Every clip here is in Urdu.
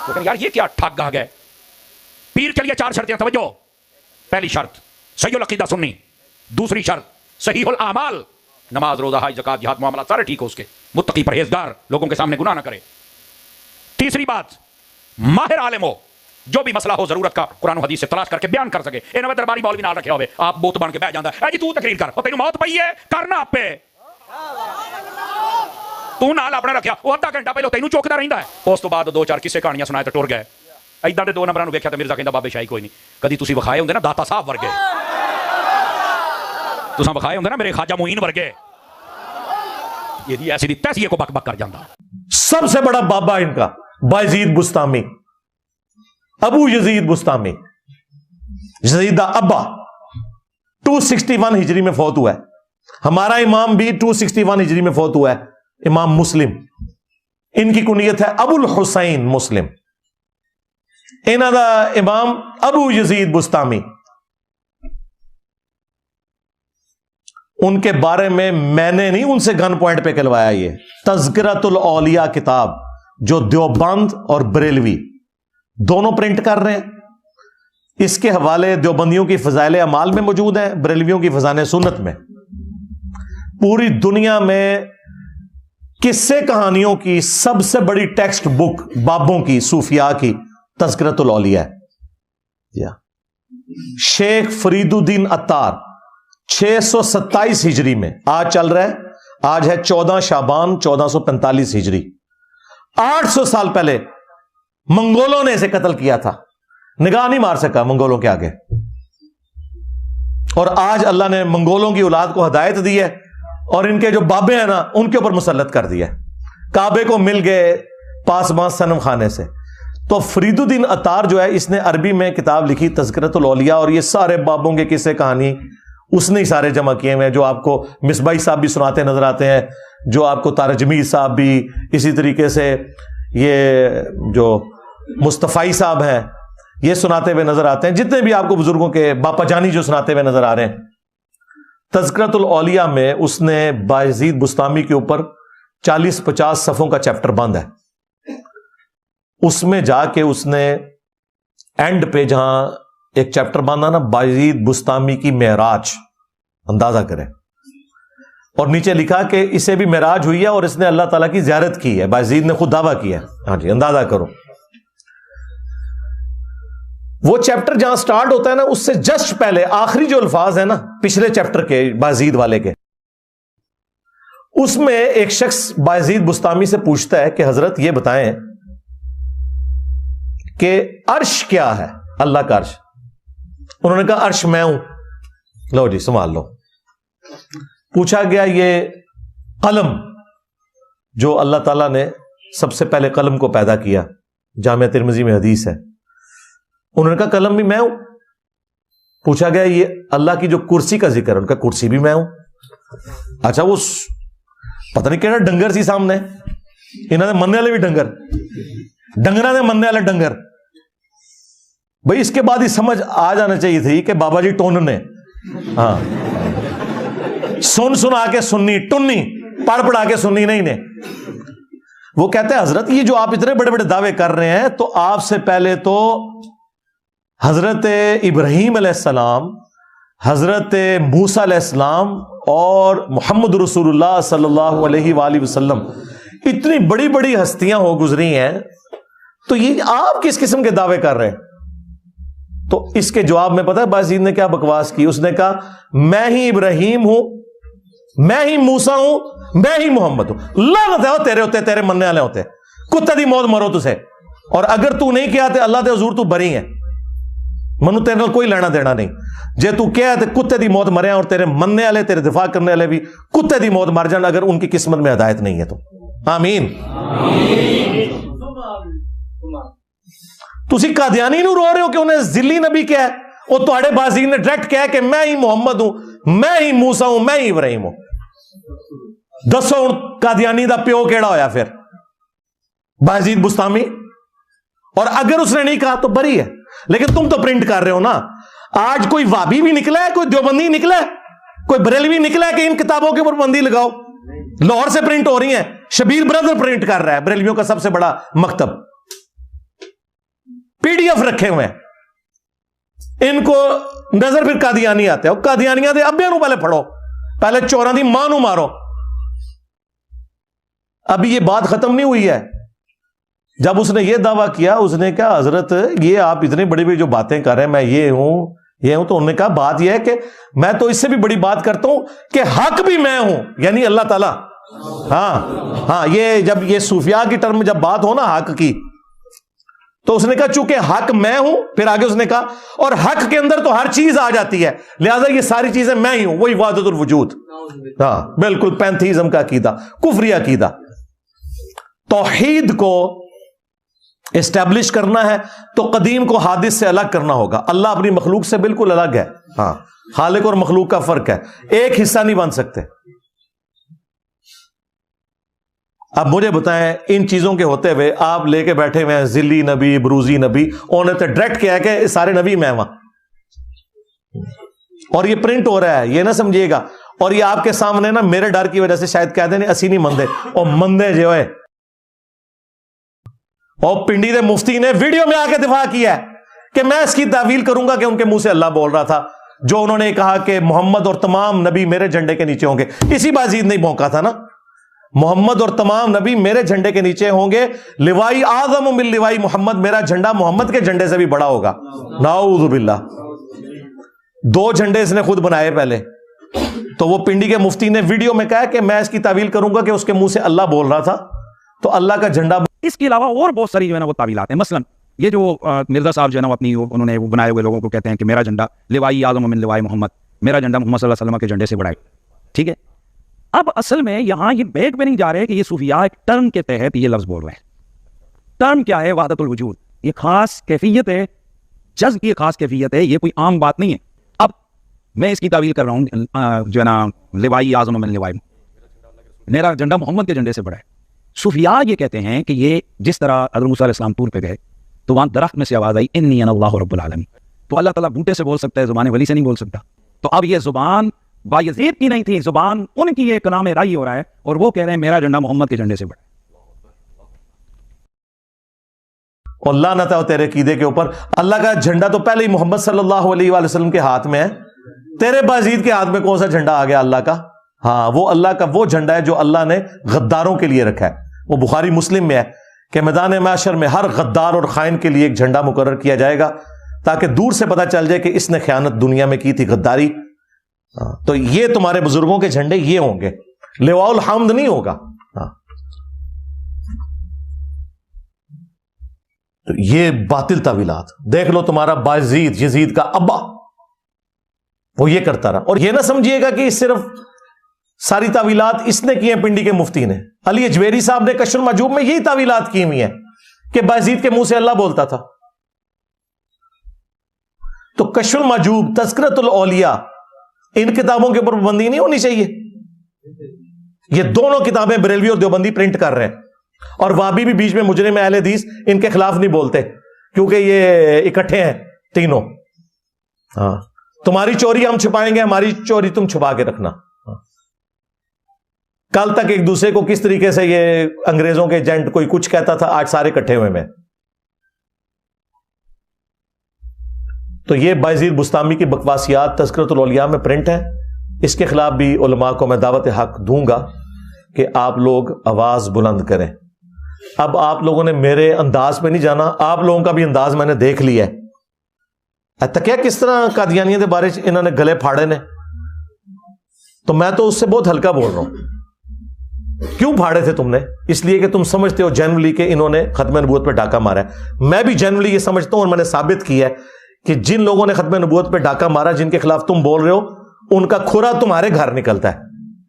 وہ کہتے ہیں یار یہ کیا ٹھگ آ گئے. پیر کے لیے 4 شرطیں. توجہ. پہلی شرط صحیح العقیدہ سنی. دوسری شرط صحیح الاعمال, نماز روزہ حج زکات جہاد معاملات سارے ٹھیک ہو اس کے, متقی پرہیزگار, لوگوں کے سامنے گناہ نہ کرے. تیسری بات ماہر عالم ہو, جو بھی مسئلہ ہو ضرورت کا قرآن و حدیث سے تلاش کر کے بیان کر سکے. اے نویں درباری مولوی نال رکھے ہوئے آپ بوت بن کے بیٹھ جاندا ہے, اے جی تو تقریر کر, او تینوں موت پئی ہے کرنا آپ پہ, تو نال اپنے رکھیا وہ آدھا گھنٹہ پہلے تینوں چوکدا رہندا ہے. اس تو بعد 2-4 قصے کہانیاں سنائے تے ٹر گئے. ایداں دے 2 نمبراں نوں ویکھیا تے مرزا کہندا بابے شاہی کوئی نہیں. کدی تسی وکھائے ہوندے نا داتا صاحب ورگے, تساں وکھائے ہوندے نا میرے خواجہ معین ورگے, یہ دی ایسی دی تیسی کو بک بک کر جاندا. سب سے بڑا بابا ان کا بایزید بستامی, ابو یزید بستامی, یزید دا ابا 261 ہجری میں فوت ہوا ہے. ہمارا امام بھی 261 ہجری میں فوت ہوا ہے, امام مسلم. ان کی کنیت ہے ابو الحسین مسلم. انہاں دا امام ابو یزید بستامی. ان کے بارے میں نے نہیں ان سے گن پوائنٹ پہ کلوایا. یہ تذکرۃ الاولیاء کتاب جو دیوبند اور بریلوی دونوں پرنٹ کر رہے ہیں, اس کے حوالے دیوبندیوں کی فضائل اعمال میں موجود ہیں, بریلویوں کی فضائل سنت میں. پوری دنیا میں قصے کہانیوں کی سب سے بڑی ٹیکسٹ بک بابوں کی صوفیاء کی تذکرۃ الاولیاء ہے. شیخ فرید الدین عطار 627 ہجری میں, آج چل رہا ہے, آج ہے 14 شعبان 1445 ہجری, 800 سال پہلے منگولوں نے اسے قتل کیا تھا. نگاہ نہیں مار سکا منگولوں کے آگے, اور آج اللہ نے منگولوں کی اولاد کو ہدایت دی ہے, اور ان کے جو بابے ہیں نا ان کے اوپر مسلط کر دیا. کعبے کو مل گئے پاسباں صنم خانے سے. تو فرید الدین عطار جو ہے, اس نے عربی میں کتاب لکھی تذکرۃ الاولیاء, اور یہ سارے بابوں کے قصے کہانی اس نے سارے جمع کیے ہوئے ہیں, جو آپ کو مصباحی صاحب بھی سناتے نظر آتے ہیں, جو آپ کو تارج جمیل صاحب بھی, اسی طریقے سے یہ جو مصطفی صاحب ہیں یہ سناتے ہوئے نظر آتے ہیں, جتنے بھی آپ کو بزرگوں کے باپا جانی جو سناتے ہوئے نظر آ رہے ہیں. تذکرۃ الاولیاء میں اس نے بایزید بستامی کے اوپر 40-50 صفوں کا چیپٹر بند ہے. اس میں جا کے اس نے اینڈ پہ جہاں ایک چیپٹر باندھا نا, بایزید بستامی کی معراج, اندازہ کریں, اور نیچے لکھا کہ اسے بھی معراج ہوئی ہے اور اس نے اللہ تعالیٰ کی زیارت کی ہے. بایزید نے خود دعویٰ کیا ہے. ہاں جی, اندازہ کرو. وہ چیپٹر جہاں سٹارٹ ہوتا ہے نا, اس سے جسٹ پہلے آخری جو الفاظ ہیں نا پچھلے چیپٹر کے بایزید والے کے, اس میں ایک شخص بایزید بستامی سے پوچھتا ہے کہ حضرت یہ بتائیں کہ عرش کیا ہے, اللہ کا عرش. انہوں نے کہا عرش میں ہوں. لو جی سنبھال لو. پوچھا گیا یہ قلم جو اللہ تعالیٰ نے سب سے پہلے قلم کو پیدا کیا, جامعہ ترمذی میں حدیث ہے, انہوں نے کہا قلم بھی میں ہوں. پوچھا گیا یہ اللہ کی جو کرسی کا ذکر ہے, ان کا کرسی بھی میں ہوں. اچھا وہ پتہ نہیں کہنا ڈنگر سی سامنے, انہوں نے مننے والے بھی ڈنگرہ نے مننے والے ڈنگر. بھائی اس کے بعد ہی سمجھ آ جانا چاہیے تھی کہ بابا جی ٹون نے, ہاں سنا کے سننی, ٹنی پڑھ پڑھا کے سننی نہیں نے. وہ کہتے ہیں حضرت یہ جو آپ اتنے بڑے بڑے دعوے کر رہے ہیں, تو آپ سے پہلے تو حضرت ابراہیم علیہ السلام, حضرت موسیٰ علیہ السلام اور محمد رسول اللہ صلی اللہ علیہ وآلہ وسلم اتنی بڑی بڑی ہستیاں ہو گزری ہیں, تو یہ آپ کس قسم کے دعوے کر رہے ہیں؟ تو اس کے جواب میں پتہ ہے بایزید نے کیا بکواس کی. اس نے کہا میں ہی ابراہیم ہوں, میں ہی موسیٰ ہوں, میں ہی محمد ہوں. لعنت ہے تیرے ہوتے, تیرے مننے والے ہوتے, کتے دی موت مرو تسے. اور اگر تو نہیں کیا تے اللہ دے حضور تو بری ہے, منو تیرے نال کوئی لینا دینا نہیں. جے تو کیا تے کتے دی موت مریا, اور تیرے مننے والے تیرے دفاع کرنے والے بھی کتے دی موت مر جان اگر ان کی قسمت میں ہدایت نہیں ہے تو. آمین. تسی قادیانی نو رو رہے ہو کہ انہیں ذلی نبی کیا ہے, وہ تہاڈے بازید نے ڈائریکٹ کہا کہ میں ہی محمد ہوں, میں ہی موسیٰ ہوں, میں ہی ابراہیم ہوں. دسو ہن قادیانی دا پیو کیڑا ہویا پھر؟ بازید بستامی. اور اگر اس نے نہیں کہا تو بری ہے, لیکن تم تو پرنٹ کر رہے ہو نا. آج کوئی وابی بھی نکلا ہے, کوئی دیوبندی نکلا ہے, کوئی بریلوی نکلا ہے کہ ان کتابوں کے اوپر پابندی لگاؤ. لاہور سے پرنٹ ہو رہی ہیں, شبیر برادر پرنٹ کر رہا ہے, بریلویوں کا سب سے بڑا مکتب. PDF رکھے ہوئے ہیں. ان کو نظر پھر قادیانی آتے ہیں. قادیانیاں دے ابے نو پہلے پڑھو, پہلے چوراں دی ماں نو مارو. ابھی یہ بات ختم نہیں ہوئی ہے. جب اس نے یہ دعویٰ کیا, اس نے کہا حضرت یہ آپ اتنی بڑی بڑی جو باتیں کر رہے ہیں, میں یہ ہوں تو انہوں نے کہا بات یہ ہے کہ میں تو اس سے بھی بڑی بات کرتا ہوں کہ حق بھی میں ہوں, یعنی اللہ تعالیٰ. ہاں یہ جب یہ صوفیاء کی ٹرم میں جب بات ہو نا حق کی, تو اس نے کہا چونکہ حق میں ہوں, پھر آگے اس نے کہا اور حق کے اندر تو ہر چیز آ جاتی ہے, لہذا یہ ساری چیزیں میں ہی ہوں, وہی وحدت الوجود. ہاں بالکل پینتھیزم کا عقیدہ, کفری عقیدہ. توحید کو اسٹیبلش کرنا ہے تو قدیم کو حادث سے الگ کرنا ہوگا. اللہ اپنی مخلوق سے بالکل الگ ہے. ہاں خالق اور مخلوق کا فرق ہے, ایک حصہ نہیں بن سکتے. اب مجھے بتائیں, ان چیزوں کے ہوتے ہوئے آپ لے کے بیٹھے ہوئے ہیں ذلی نبی, بروزی نبی, انہوں نے تو ڈائریکٹ کیا ہے کہ سارے نبی میں وہاں, اور یہ پرنٹ ہو رہا ہے, یہ نہ سمجھیے گا. اور یہ آپ کے سامنے نا میرے ڈر کی وجہ سے شاید کہہ دیں اسی نہیں مندے, اور مندے جو ہے. اور پنڈی دے مفتی نے ویڈیو میں آ کے دفاع کیا ہے کہ میں اس کی تعویل کروں گا کہ ان کے منہ سے اللہ بول رہا تھا, جو انہوں نے کہا کہ محمد اور تمام نبی میرے جھنڈے کے نیچے ہوں گے. اسی بازید نہیں بھونکا تھا نا, محمد اور تمام نبی میرے جھنڈے کے نیچے ہوں گے. لوائی اعظم من لوائی محمد, میرا جھنڈا محمد کے جھنڈے سے بھی بڑا ہوگا. نعوذ باللہ. 2 جھنڈے اس نے خود بنائے پہلے. تو وہ پنڈی کے مفتی نے ویڈیو میں کہا کہ میں اس کی تعویل کروں گا کہ اس کے منہ سے اللہ بول رہا تھا, تو اللہ کا جھنڈا. اس کے علاوہ اور بہت ساری جو ہے نا وہ تعویلات ہیں. مثلا یہ جو مرزا صاحب جو ہے نا اپنی انہوں نے وہ بنائے ہوئے لوگوں کو کہتے ہیں کہ میرا جھنڈا لوائی اعظم من لوائی محمد, میرا جھنڈا محمد صلی اللہ علیہ وسلم کے جھنڈے سے بڑا ہے. ٹھیک ہے, اب اصل میں یہاں یہ بیک میں نہیں جا رہے کہ یہ صوفیاء ایک ٹرم کے تحت یہ لفظ بول رہے ہیں. ٹرم کیا ہے؟ وحدت الوجود. یہ خاص کیفیت ہے, جذب کی خاص کیفیت ہے, یہ کوئی عام بات نہیں ہے. اب میں اس کی تعویل کر رہا ہوں جو ہے نا لوائی اعظم من لوائی, میرا جھنڈا محمد کے جھنڈے سے بڑا ہے. صوفیاء یہ کہتے ہیں کہ یہ جس طرح حضرت موسیٰ علیہ السلام طور پہ گئے تو وہاں درخت میں سے آواز آئی انی انا اللہ رب العالمین, تو اللہ تعالیٰ بوٹے سے بول سکتا ہے, زبان ولی سے نہیں بول سکتا. تو اب یہ زبان بایزید کی نہیں تھی, زبان ان کی ایک کلام رائی ہو رہا ہے, اور وہ کہہ رہے ہیں میرا جھنڈا محمد کے جھنڈے سے بڑا ہے. اور لعنت ہے تیرے عقیدے کے اوپر. اللہ کا جھنڈا تو پہلے ہی محمد صلی اللہ علیہ وآلہ وسلم کے ہاتھ میں ہے, تیرے بازید کے ہاتھ میں کون سا جھنڈا آ گیا اللہ کا؟ ہاں وہ اللہ کا وہ جھنڈا ہے جو اللہ نے غداروں کے لیے رکھا ہے. وہ بخاری مسلم میں ہے کہ میدان محشر میں ہر غدار اور خائن کے لیے ایک جھنڈا مقرر کیا جائے گا, تاکہ دور سے پتہ چل جائے کہ اس نے خیانت دنیا میں کی تھی, غداری. تو یہ تمہارے بزرگوں کے جھنڈے یہ ہوں گے, لواء الحمد نہیں ہوگا. تو یہ باطل تعویلات دیکھ لو. تمہارا بازید یزید کا ابا وہ یہ کرتا رہا. اور یہ نہ سمجھیے گا کہ صرف ساری تعویلات اس نے کی ہیں پنڈی کے مفتی نے. علی اجویری صاحب نے کشف المحجوب میں یہی تعویلات کی ہوئی ہیں کہ بازید کے منہ سے اللہ بولتا تھا. تو کشف المحجوب, تذکرۃ الاولیاء, ان کتابوں کے اوپر پابندی نہیں ہونی چاہیے. یہ دونوں کتابیں بریلوی اور دیوبندی پرنٹ کر رہے ہیں, اور وہابی بھی بیچ میں مجرم اہل حدیث ان کے خلاف نہیں بولتے, کیونکہ یہ اکٹھے ہیں تینوں. ہاں تمہاری چوری ہم چھپائیں گے, ہماری چوری تم چھپا کے رکھنا. کل تک ایک دوسرے کو کس طریقے سے یہ انگریزوں کے ایجنٹ کوئی کچھ کہتا تھا, آج سارے اکٹھے ہوئے میں. تو یہ بایزید بستامی کی بکواسیات تذکرۃ الاولیاء میں پرنٹ ہے. اس کے خلاف بھی علماء کو میں دعوت حق دوں گا کہ آپ لوگ آواز بلند کریں. اب آپ لوگوں نے میرے انداز پہ نہیں جانا, آپ لوگوں کا بھی انداز میں نے دیکھ لیا ہے. تکیا کس طرح قادیانیوں کے بارے انہوں نے گلے پھاڑے نے, تو میں تو اس سے بہت ہلکا بول رہا ہوں. کیوں پھاڑے تھے تم نے؟ اس لیے کہ تم سمجھتے ہو جنرلی کہ انہوں نے ختم نبوت پہ ڈاکہ مارا ہے. میں بھی جنرلی یہ سمجھتا ہوں, اور میں نے ثابت کیا ہے کہ جن لوگوں نے ختم نبوت پہ ڈاکہ مارا, جن کے خلاف تم بول رہے ہو, ان کا کھرا تمہارے گھر نکلتا ہے.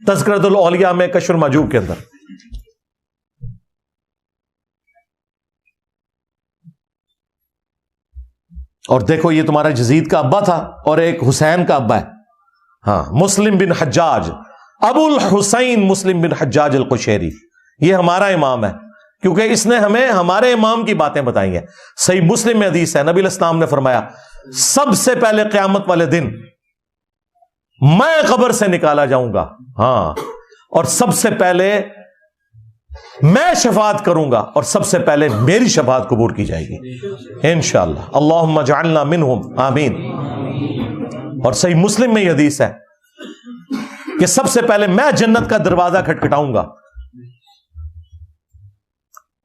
تذکرۃ الاولیاء میں کشف المحجوب کے اندر. اور دیکھو یہ تمہارا یزید کا ابا تھا اور ایک حسین کا ابا ہے. ہاں مسلم بن حجاج, ابو الحسین مسلم بن حجاج القشیری, یہ ہمارا امام ہے, کیونکہ اس نے ہمیں ہمارے امام کی باتیں بتائی ہیں. صحیح مسلم میں حدیث ہے, نبی علیہ السلام نے فرمایا سب سے پہلے قیامت والے دن میں قبر سے نکالا جاؤں گا. ہاں, اور سب سے پہلے میں شفاعت کروں گا اور سب سے پہلے میری شفاعت قبول کی جائے گی انشاءاللہ. اللہم اجعلنا منہم آمین. اور صحیح مسلم میں یہ حدیث ہے کہ سب سے پہلے میں جنت کا دروازہ کھٹکھٹاؤں گا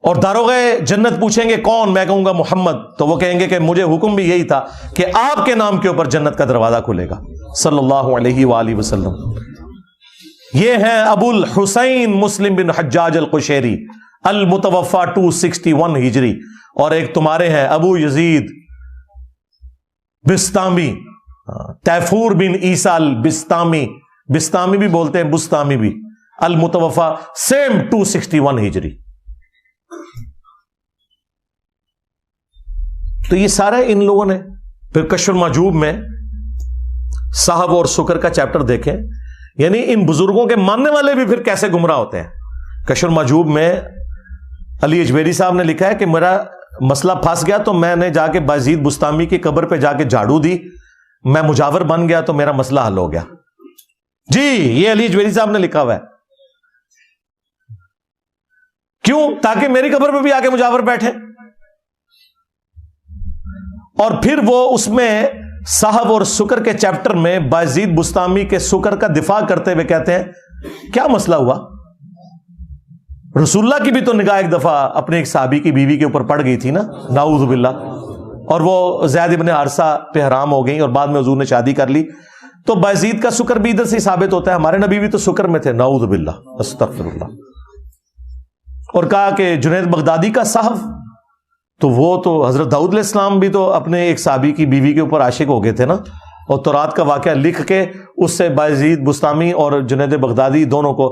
اور داروغے جنت پوچھیں گے کون؟ میں کہوں گا محمد. تو وہ کہیں گے کہ مجھے حکم بھی یہی تھا کہ آپ کے نام کے اوپر جنت کا دروازہ کھلے گا صلی اللہ علیہ وآلہ وسلم. یہ ہیں ابو الحسین مسلم بن حجاج القشیری المتوفا 261 ہجری. اور ایک تمہارے ہیں ابو یزید بستامی، تیفور بن عیسیٰ البستامی، بستامی بھی بولتے ہیں بستامی بھی، المتوفا سیم 261 ہجری. تو یہ سارا ان لوگوں نے. پھر کشف المحجوب میں صاحب اور سکر کا چیپٹر دیکھیں، یعنی ان بزرگوں کے ماننے والے بھی پھر کیسے گمراہ ہوتے ہیں. کشف المحجوب میں علی اجویری صاحب نے لکھا ہے کہ میرا مسئلہ پھنس گیا تو میں نے جا کے بازید بستامی کی قبر پہ جا کے جھاڑو دی، میں مجاور بن گیا تو میرا مسئلہ حل ہو گیا. جی یہ علی اجویری صاحب نے لکھا ہوا ہے. کیوں؟ تاکہ میری قبر پہ بھی آ کے مجاور بیٹھے. اور پھر وہ اس میں صاحب اور سکر کے چیپٹر میں بازید بستامی کے سکر کا دفاع کرتے ہوئے کہتے ہیں کیا مسئلہ ہوا؟ رسول اللہ کی بھی تو نگاہ ایک دفعہ اپنے ایک صحابی کی بیوی کے اوپر پڑ گئی تھی نا، نعوذ باللہ، اور وہ زید ابن حارثہ پہ حرام ہو گئی اور بعد میں حضور نے شادی کر لی. تو بازید کا سکر بھی ادھر سے ثابت ہوتا ہے، ہمارے نبی بھی تو سکر میں تھے، نعوذ باللہ استغفر اللہ. اور کہا کہ جنید بغدادی کا صاحب تو وہ تو حضرت داؤد علیہ السلام بھی تو اپنے ایک صحابی کی بیوی کے اوپر عاشق ہو گئے تھے نا، اور تورات کا واقعہ لکھ کے اس سے بازید بستامی اور جنید بغدادی دونوں کو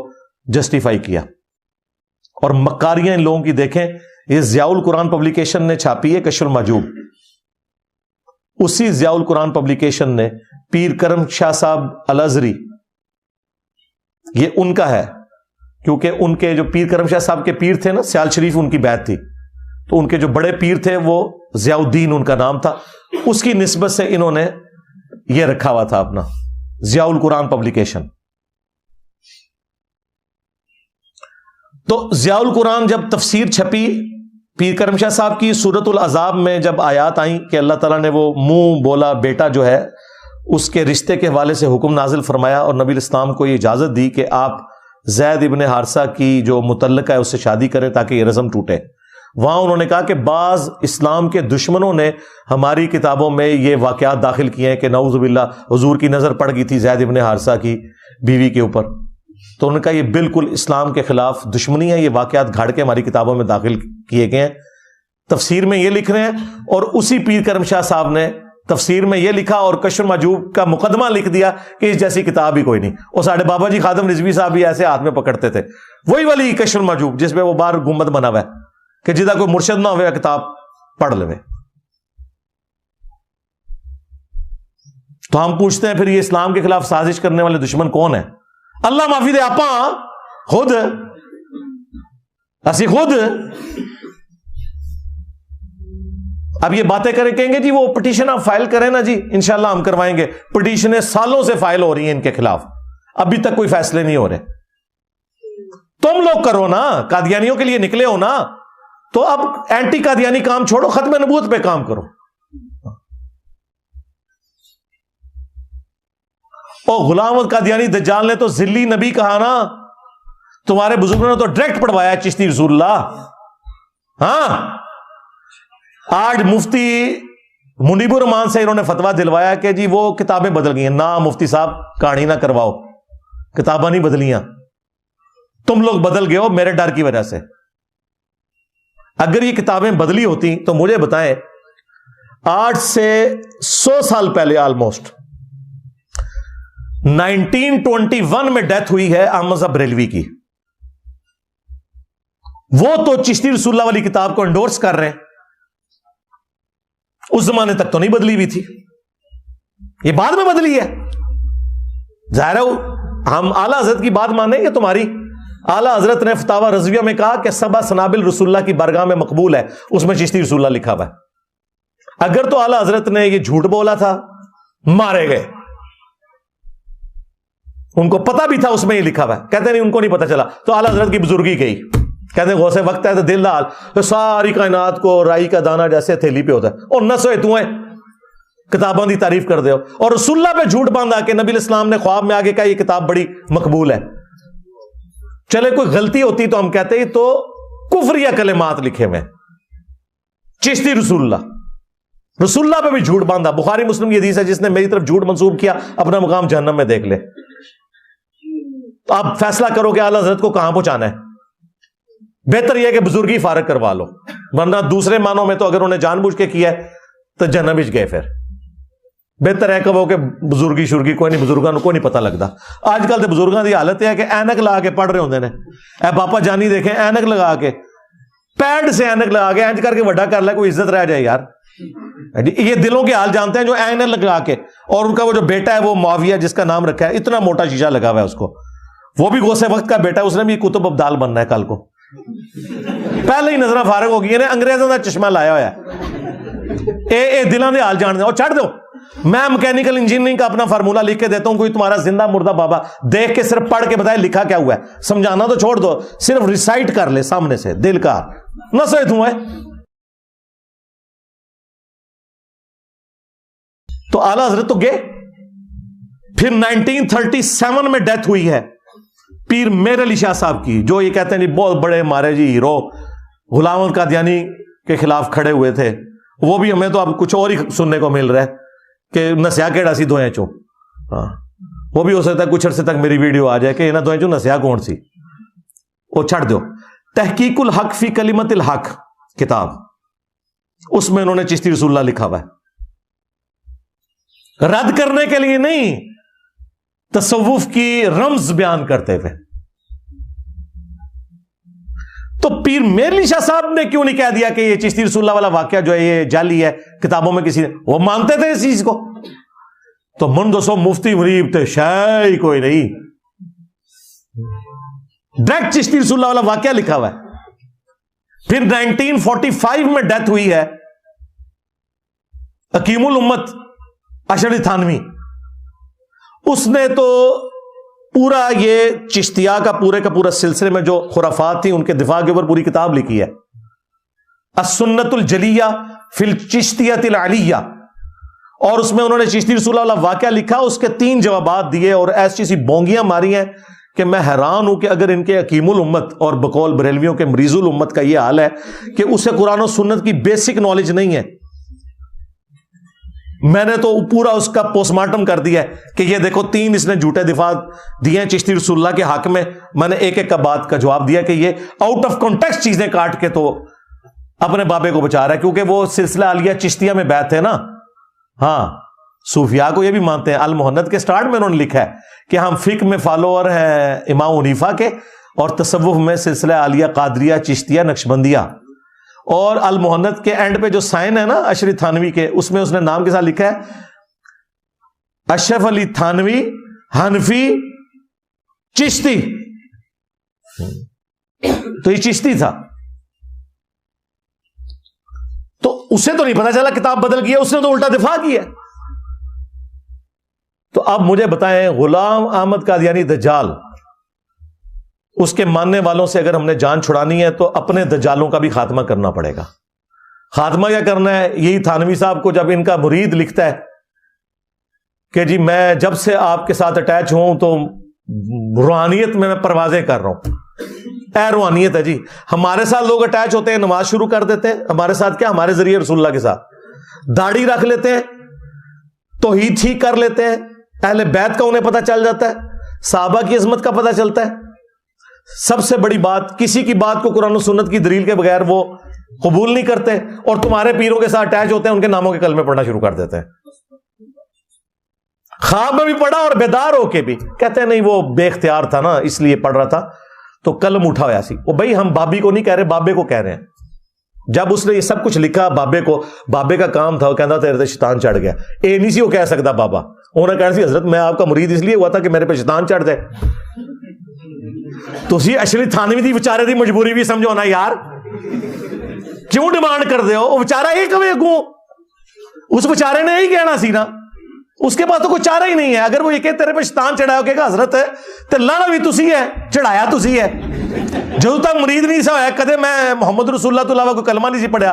جسٹیفائی کیا. اور مکاریاں ان لوگوں کی دیکھیں. یہ ضیاء القرآن پبلیکیشن نے چھاپی ہے کشف المحجوب. اسی ضیاء القرآن پبلیکیشن نے پیر کرم شاہ صاحب الازری، یہ ان کا ہے کیونکہ ان کے جو پیر کرم شاہ صاحب کے پیر تھے نا، سیال شریف ان کی بیعت تھی، تو ان کے جو بڑے پیر تھے وہ ضیاء الدین ان کا نام تھا، اس کی نسبت سے انہوں نے یہ رکھا ہوا تھا اپنا ضیاء القرآن پبلیکیشن. تو ضیاء القرآن جب تفسیر چھپی پیر کرم شاہ صاحب کی، سورۃ العذاب میں جب آیات آئیں کہ اللہ تعالیٰ نے وہ منہ بولا بیٹا جو ہے اس کے رشتے کے حوالے سے حکم نازل فرمایا اور نبی اسلام کو یہ اجازت دی کہ آپ زید ابن حارثہ کی جو متعلقہ ہے اس سے شادی کریں تاکہ یہ رزم ٹوٹے. وہاں انہوں نے کہا کہ بعض اسلام کے دشمنوں نے ہماری کتابوں میں یہ واقعات داخل کیے ہیں کہ نعوذ باللہ حضور کی نظر پڑ گئی تھی زید ابن حارثہ کی بیوی کے اوپر. تو انہوں نے کہا یہ بالکل اسلام کے خلاف دشمنی ہے، یہ واقعات گھاڑ کے ہماری کتابوں میں داخل کیے گئے ہیں. تفسیر میں یہ لکھ رہے ہیں. اور اسی پیر کرم شاہ صاحب نے تفسیر میں یہ لکھا اور کشف المحجوب کا مقدمہ لکھ دیا کہ اس جیسی کتاب ہی کوئی نہیں. اور ساڑھے بابا جی خادم رضوی صاحب بھی ایسے ہاتھ میں پکڑتے تھے، وہی والی کشف المحجوب جس میں وہ باہر گنبد بنا ہوا ہے کہ جدا کوئی مرشد نہ ہوئے کتاب پڑھ لے. تو ہم پوچھتے ہیں پھر یہ اسلام کے خلاف سازش کرنے والے دشمن کون ہیں؟ اللہ معافی دے آپا خود اسی خود. اب یہ باتیں کریں کہیں گے جی وہ پٹیشن آپ فائل کریں نا جی، انشاءاللہ ہم کروائیں گے. پٹیشنیں سالوں سے فائل ہو رہی ہیں ان کے خلاف، ابھی تک کوئی فیصلے نہیں ہو رہے. تم لوگ کرو نا، قادیانیوں کے لیے نکلے ہو نا، تو اب اینٹی قادیانی کام چھوڑو، ختم نبوت پہ کام کرو. او غلام احمد قادیانی دجال نے تو ذلی نبی کہا نا، تمہارے بزرگوں نے تو ڈائریکٹ پڑھوایا چشتی رسول اللہ. ہاں آج مفتی منیب الرحمان سے انہوں نے فتویٰ دلوایا کہ جی وہ کتابیں بدل گئی ہیں. نہ مفتی صاحب کہانی نہ کرواؤ، کتابیں نہیں بدلیاں، تم لوگ بدل گئے ہو میرے ڈر کی وجہ سے. اگر یہ کتابیں بدلی ہوتی تو مجھے بتائیں، 8 سے 100 سال پہلے آلموسٹ 1921 میں ڈیتھ ہوئی ہے احمد صاحب بریلوی کی. وہ تو چشتی رسول اللہ والی کتاب کو انڈورس کر رہے ہیں. اس زمانے تک تو نہیں بدلی ہوئی تھی، یہ بعد میں بدلی ہے. ظاہر ہے ہم اعلیٰ حضرت کی بات مانیں گے. تمہاری اعلیٰ حضرت نے فتاوی رضویہ میں کہا کہ 7 سنابل رسول اللہ کی بارگاہ میں مقبول ہے، اس میں چشتی رسول اللہ لکھا ہوا ہے. اگر تو اعلیٰ حضرت نے یہ جھوٹ بولا تھا مارے گئے. ان کو پتا بھی تھا اس میں یہ لکھا ہوا ہے، کہتے نہیں ان کو نہیں پتا چلا، تو اعلیٰ حضرت کی بزرگی گئی. کہتے ہیں غوث وقت ہے تو دل حال ساری کائنات کو رائی کا دانہ جیسے تھیلی پہ ہوتا ہے، اور نسوئے تو ہیں کتابوں کی تعریف کر دے ہو، اور رسول اللہ پہ جھوٹ باندھا کہ نبی الاسلام نے خواب میں آگے کہا یہ کتاب بڑی مقبول ہے. چلے کوئی غلطی ہوتی تو ہم کہتے ہیں تو کفریہ کلمات لکھے ہوئے چشتی رسول اللہ پہ بھی جھوٹ باندھا. بخاری مسلم کی حدیث ہے جس نے میری طرف جھوٹ منسوب کیا اپنا مقام جہنم میں دیکھ لے. تو آپ فیصلہ کرو کہ اعلی حضرت کو کہاں پہنچانا ہے. بہتر یہ ہے کہ بزرگی فارغ کروا لو، ورنہ دوسرے معنوں میں تو اگر انہیں جان بوجھ کے کیا ہے تو جہنم وچ گئے. پھر بہتر ہے کہ وہ کہ بزرگی شرگی کوئی نہیں، بزرگاں کو نہیں پتہ لگتا. آج کل تو بزرگاں دی حالت ہے کہ اینک لگا کے پڑھ رہے ہوندے نے. اے باپا جانی دیکھیں اینک لگا کے، پیڈ سے اینک لگا کے اینج کر کے بڑا کر لے کوئی عزت رہ جائے یار. یہ دلوں کے حال جانتے ہیں جو اینک لگا کے، اور ان کا وہ جو بیٹا ہے وہ معاویہ جس کا نام رکھا ہے اتنا موٹا شیشہ لگا ہوا ہے اس کو، وہ بھی غوث وقت کا بیٹا ہے، اس نے بھی کتب ابدال بننا ہے کل کو. پہلے ہی نظریں فارغ ہو گئی نے، انگریزوں کا چشمہ لایا ہوا ہے. اے دلوں کے حال جان دیں. اور چھڑ دو، میں میکینیکل انجینئرنگ کا اپنا فارمولہ لکھ کے دیتا ہوں، کوئی تمہارا زندہ مردہ بابا دیکھ کے صرف پڑھ کے بتائے لکھا کیا ہوا ہے. سمجھانا تو چھوڑ دو، صرف ریسائٹ کر لے سامنے سے دل کا نہ سوئے تم ہے. تو اعلیٰ حضرت تو گئے. پھر 1937 میں ڈیتھ ہوئی ہے پیر میر علی شاہ صاحب کی، جو یہ کہتے ہیں بہت بڑے ہمارے جی ہیرو غلام احمد قادیانی کے خلاف کھڑے ہوئے تھے. وہ بھی ہمیں تو اب کچھ اور ہی سننے کو مل رہا ہے کہ نسیا کیڑا سی دوئیں چوں. ہاں وہ بھی ہو سکتا ہے کچھ عرصے تک میری ویڈیو آ جائے کہ انہیں دوئیں چوں نسیا کون سی. وہ چھڑ دو. تحقیق الحق فی کلمت الحق کتاب، اس میں انہوں نے چشتی رسول اللہ لکھا ہوا ہے. رد کرنے کے لیے نہیں، تصوف کی رمز بیان کرتے تھے. تو پیر میر علی شاہ صاحب نے کیوں نہیں کہہ دیا کہ یہ چشتی رسول اللہ والا واقعہ جو ہے یہ جعلی ہے کتابوں میں کسی نے، وہ مانتے تھے اس چیز کو. تو من 200 مفتی مریب تھے شاید کوئی نہیں، ڈائریکٹ چشتی رسول اللہ والا واقعہ لکھا ہوا ہے. پھر 1945 میں ڈیتھ ہوئی ہے حکیم الامت اشرف تھانوی. اس نے تو پورا یہ چشتیہ کا پورے کا پورا سلسلے میں جو خرافات تھی ان کے دفاع کے اوپر پوری کتاب لکھی ہے، السنت الجلیہ فی الچشتیۃ العلیہ. اور اس میں انہوں نے چشتی رسول اللہ والا واقعہ لکھا، اس کے 3 جوابات دیے اور ایسی سی بونگیاں ماری ہیں کہ میں حیران ہوں کہ اگر ان کے حکیم الامت اور بقول بریلویوں کے مریض الامت کا یہ حال ہے کہ اسے قرآن و سنت کی بیسک نالج نہیں ہے. میں نے تو پورا اس کا پوسٹ مارٹم کر دیا ہے کہ یہ دیکھو 3 اس نے جھوٹے دفاع دیے ہیں چشتی رسول اللہ کے حق میں. میں نے ایک ایک کا بات کا جواب دیا کہ یہ آؤٹ آف کانٹیکسٹ چیزیں کاٹ کے تو اپنے بابے کو بچا رہا ہے، کیونکہ وہ سلسلہ عالیہ چشتیہ میں بیعت ہے نا. ہاں صوفیاء کو یہ بھی مانتے ہیں. المحنت کے سٹارٹ میں انہوں نے لکھا ہے کہ ہم فقہ میں فالوور ہیں امام حنیفہ کے، اور تصوف میں سلسلہ عالیہ قادریہ چشتیہ نقشبندیہ. اور المحنت کے اینڈ پہ جو سائن ہے نا اشرف تھانوی کے، اس میں اس نے نام کے ساتھ لکھا ہے اشرف علی تھانوی حنفی چشتی. تو یہ چشتی تھا. تو اسے تو نہیں پتا چلا کتاب بدل گئی ہے، اس نے تو الٹا دفاع کیا. تو اب مجھے بتائیں غلام احمد قادیانی دجال، اس کے ماننے والوں سے اگر ہم نے جان چھڑانی ہے تو اپنے دجالوں کا بھی خاتمہ کرنا پڑے گا. خاتمہ کیا کرنا ہے؟ یہی تھانوی صاحب کو جب ان کا مرید لکھتا ہے کہ جی میں جب سے آپ کے ساتھ اٹیچ ہوں تو روحانیت میں پروازیں کر رہا ہوں. اے روحانیت ہے جی، ہمارے ساتھ لوگ اٹیچ ہوتے ہیں، نماز شروع کر دیتے ہیں ہمارے ساتھ، کیا ہمارے ذریعے رسول اللہ کے ساتھ داڑھی رکھ لیتے ہیں، توحید ٹھیک کر لیتے ہیں، اہل بیت کا انہیں پتہ چل جاتا ہے، صحابہ کی عظمت کا پتہ چلتا ہے. سب سے بڑی بات، کسی کی بات کو قرآن و سنت کی دلیل کے بغیر وہ قبول نہیں کرتے، اور تمہارے پیروں کے ساتھ اٹیچ ہوتے ہیں، ان کے ناموں کے کلمے پڑھنا شروع کر دیتے ہیں. خواب میں بھی پڑھا اور بیدار ہو کے بھی کہتے ہیں نہیں وہ بے اختیار تھا نا اس لیے پڑھ رہا تھا تو قلم اٹھا ہوا سی. وہ بھائی ہم بابی کو نہیں کہہ رہے، بابے کو کہہ رہے ہیں. جب اس نے یہ سب کچھ لکھا بابے کو، بابے کا کام تھا وہ کہتا تیرے تے شیطان چڑھ گیا. اے نہیں سی وہ کہہ سکتا بابا، انہوں نے کہنا سی حضرت میں آپ کا مرید اس لیے ہوا تھا کہ میرے پہ شیطان چڑھ جائے. تو اسی اشرف تھانوی دی بیچارے دی مجبوری بھی سمجھو نا یار، کیوں ڈیمانڈ کر دے ہو؟ وہ بیچارہ ایک ہوئے گوں، اس بیچارے نے یہی کہنا سی نا، اس کے پاس تو کوئی چارہ ہی نہیں ہے. اگر وہ یہ کہ تیرے پہ شیطان چڑھایا، کہ حضرت تے لانا بھی تسی ہے، چڑھایا تسی ہے. ਜਦੋਂ ਤੱਕ ਮੁਰੀਦ ਨਹੀਂ ਸਾ ਹੋਇਆ ਕਦੇ ਮੈਂ ਮੁਹੰਮਦ ਰਸੂਲullah ਤੋਂ ਇਲਾਵਾ ਕੋਈ ਕਲਮਾ ਨਹੀਂ ਸੀ ਪੜਿਆ,